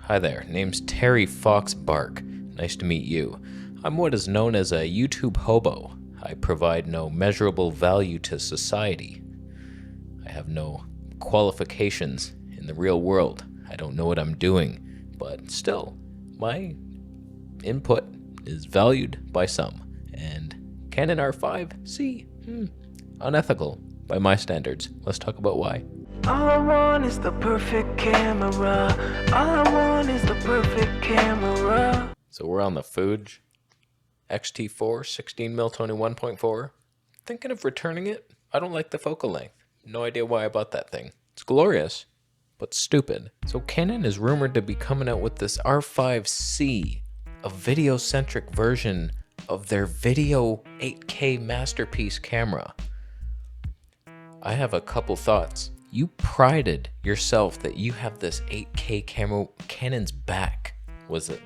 Hi there, name's Terry Fox Bark. Nice to meet you. I'm what is known as a YouTube hobo. I provide no measurable value to society. I have no qualifications in the real world. I don't know what I'm doing, but still, my input is valued by some. And Canon R5c, unethical by my standards. Let's talk about why. All I want is the perfect camera. All I want is the perfect camera. So we're on the Fuji X-T4 16mm 21.4. Thinking of returning it. I don't like the focal length. No idea why I bought that thing. It's glorious, but stupid. So Canon is rumored to be coming out with this R5C, a video-centric version of their video 8K masterpiece camera. I have a couple thoughts. You prided yourself that you have this 8K camera. Canon's back.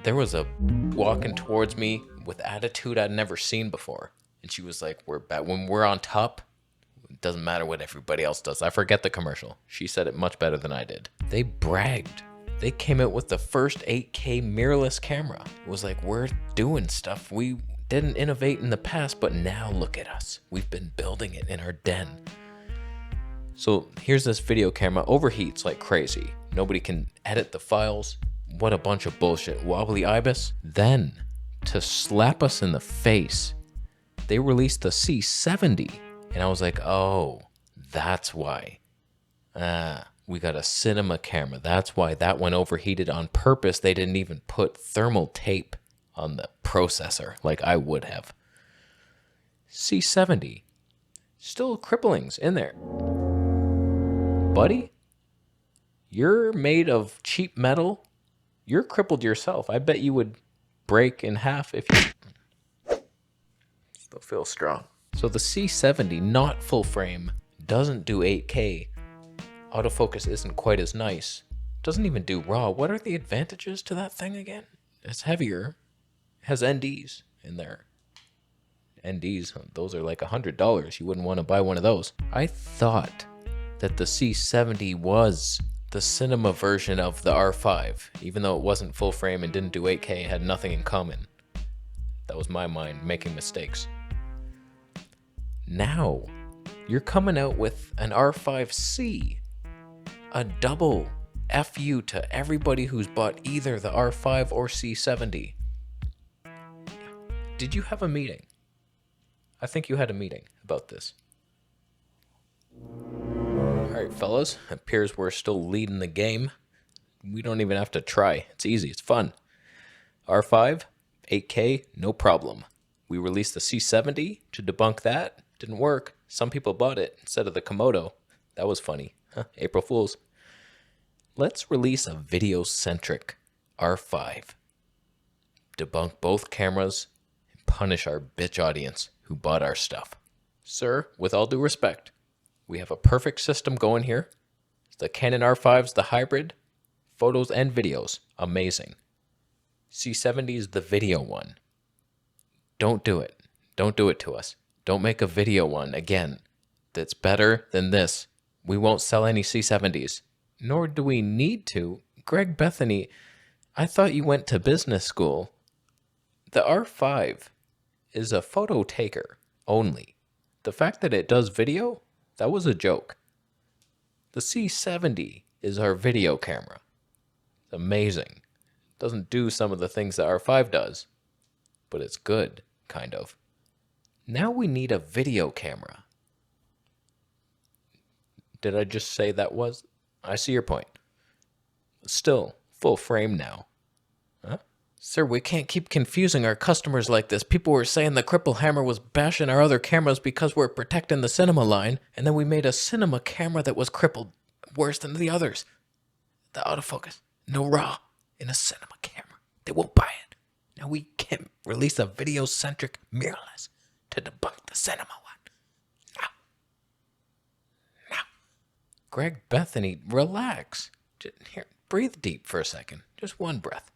There was a walking towards me with attitude I'd never seen before. And she was like, "We're back. When we're on top, it doesn't matter what everybody else does." I forget the commercial. She said it much better than I did. They bragged. They came out with the first 8K mirrorless camera. It was like, we're doing stuff we didn't innovate in the past, but now look at us. We've been building it in our den. So here's this video camera, overheats like crazy. Nobody can edit the files. What a bunch of bullshit. Wobbly ibis. Then, to slap us in the face, they released the C70. And I was like, oh, that's why. We got a cinema camera. That's why that one overheated on purpose. They didn't even put thermal tape on the processor like I would have. C70. Still cripplings in there. Buddy, you're made of cheap metal. You're crippled yourself. I bet you would break in half if you still feel strong. So the C70, not full frame, doesn't do 8K. Autofocus isn't quite as nice. Doesn't even do RAW. What are the advantages to that thing again? It's heavier. It has NDs in there. NDs, those are like $100. You wouldn't want to buy one of those. I thought that the C70 was the cinema version of the R5, even though it wasn't full frame and didn't do 8K, it had nothing in common. That was my mind making mistakes. Now, you're coming out with an R5C, a double FU to everybody who's bought either the R5 or C70. Did you have a meeting? I think you had a meeting about this. Alright, fellas, it appears we're still leading the game. We don't even have to try. It's easy, it's fun. R5, 8K, no problem. We released the C70 to debunk that. Didn't work. Some people bought it instead of the Komodo. That was funny. April Fools. Let's release a video-centric R5. Debunk both cameras and punish our bitch audience who bought our stuff. Sir, with all due respect, we have a perfect system going here. The Canon R5's the hybrid. Photos and videos. Amazing. C70 is the video one. Don't do it. Don't do it to us. Don't make a video one again that's better than this. We won't sell any C70s. Nor do we need to. Greg Bethany, I thought you went to business school. The R5 is a photo taker only. The fact that it does video, that was a joke. The C70 is our video camera. It's amazing. It doesn't do some of the things that R5 does, but it's good, kind of. Now we need a video camera. Did I just say that was? I see your point. Still, full frame now. Huh? Sir, we can't keep confusing our customers like this. People were saying the cripple hammer was bashing our other cameras because we're protecting the cinema line, and then we made a cinema camera that was crippled worse than the others. The autofocus, no RAW in a cinema camera. They won't buy it. Now we can release a video-centric mirrorless to debunk the cinema one. Now. Greg Bethany, relax. Just, here, breathe deep for a second. Just one breath.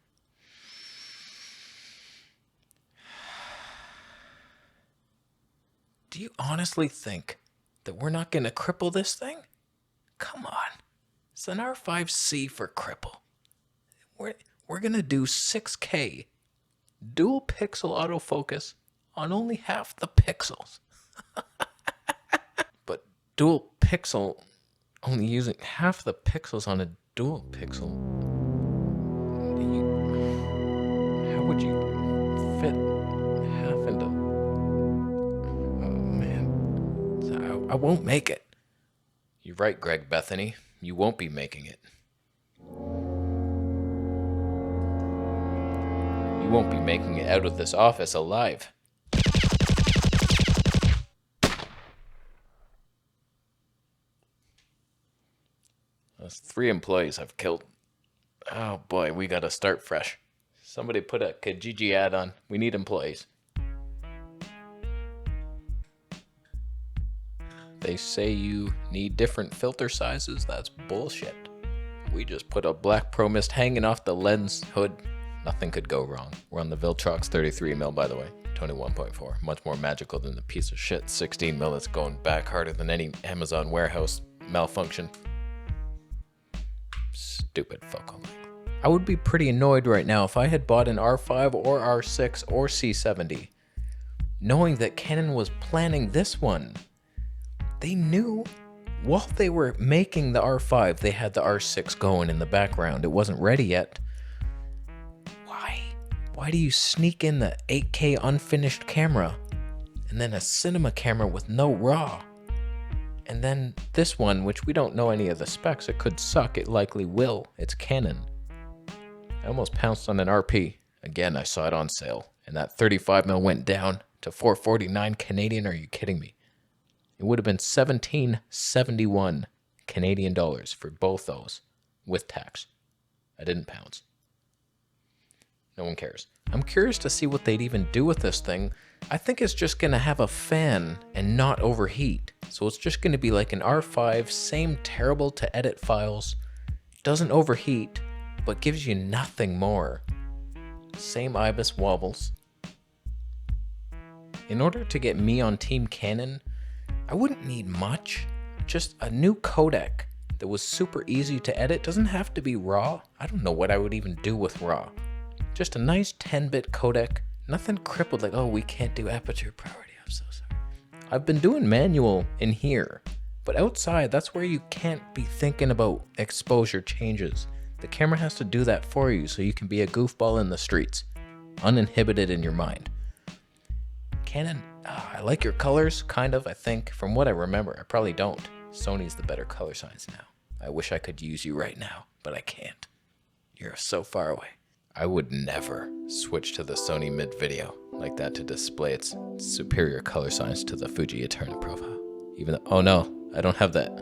Do you honestly think that we're not going to cripple this thing? Come on. It's an R5C for cripple. we're going to do 6K dual pixel autofocus on only half the pixels. But dual pixel, only using half the pixels on a dual pixel. How would you fit half into... Oh, man. I won't make it. You're right, Greg Bethany. You won't be making it. You won't be making it out of this office alive. Those 3 employees I've killed. Oh boy, we gotta start fresh. Somebody put a Kijiji ad on. We need employees. They say you need different filter sizes. That's bullshit. We just put a black Pro Mist hanging off the lens hood. Nothing could go wrong. We're on the Viltrox 33mm, by the way. 21.4. Much more magical than the piece of shit 16mm that's going back harder than any Amazon warehouse malfunction. Stupid focal length. I would be pretty annoyed right now if I had bought an R5 or R6 or C70, knowing that Canon was planning this one. They knew while they were making the R5, they had the R6 going in the background. It wasn't ready yet. Why do you sneak in the 8K unfinished camera and then a cinema camera with no RAW? And then this one, which we don't know any of the specs, it could suck, it likely will. It's Canon. I almost pounced on an RP. Again, I saw it on sale, and that 35mm went down to $449 Canadian. Are you kidding me? It would have been $1771 Canadian dollars for both those with tax. I didn't pounce. No one cares. I'm curious to see what they'd even do with this thing. I think it's just going to have a fan and not overheat. So it's just going to be like an R5, same terrible to edit files, doesn't overheat, but gives you nothing more. Same IBIS wobbles. In order to get me on Team Canon, I wouldn't need much. Just a new codec that was super easy to edit. Doesn't have to be RAW. I don't know what I would even do with RAW. Just a nice 10-bit codec. Nothing crippled like, oh, we can't do aperture priority. I'm so sorry. I've been doing manual in here, but outside, that's where you can't be thinking about exposure changes. The camera has to do that for you so you can be a goofball in the streets, uninhibited in your mind. Canon, I like your colors, kind of, I think. From what I remember, I probably don't. Sony's the better color science now. I wish I could use you right now, but I can't. You're so far away. I would never switch to the Sony mid-video like that to display its superior color science to the Fuji Eterna profile. Even though, oh no, I don't have that.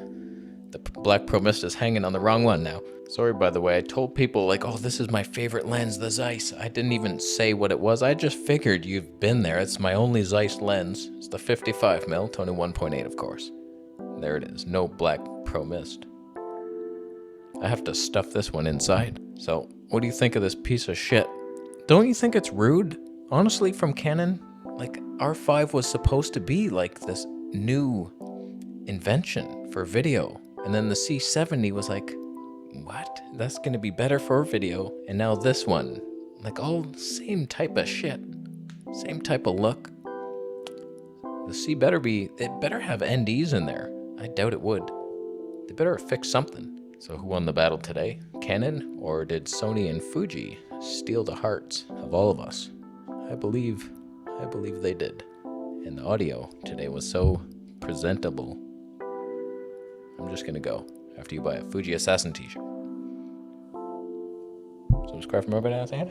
The black Pro Mist is hanging on the wrong one now. Sorry, by the way, I told people like, oh, this is my favorite lens, the Zeiss. I didn't even say what it was. I just figured you've been there. It's my only Zeiss lens. It's the 55mm, 21.8 of course. There it is, no black Pro Mist. I have to stuff this one inside. So, what do you think of this piece of shit? Don't you think it's rude? Honestly, from Canon, like R5 was supposed to be like this new invention for video. And then the C70 was like, what? That's gonna be better for video. And now this one, like all same type of shit. Same type of look. The C better be, it better have NDs in there. I doubt it would. They better fix something. So who won the battle today? Canon, or did Sony and Fuji steal the hearts of all of us? I believe they did. And the audio today was so presentable. I'm just gonna go after you buy a Fuji Assassin t-shirt. Subscribe for more videos, Anna.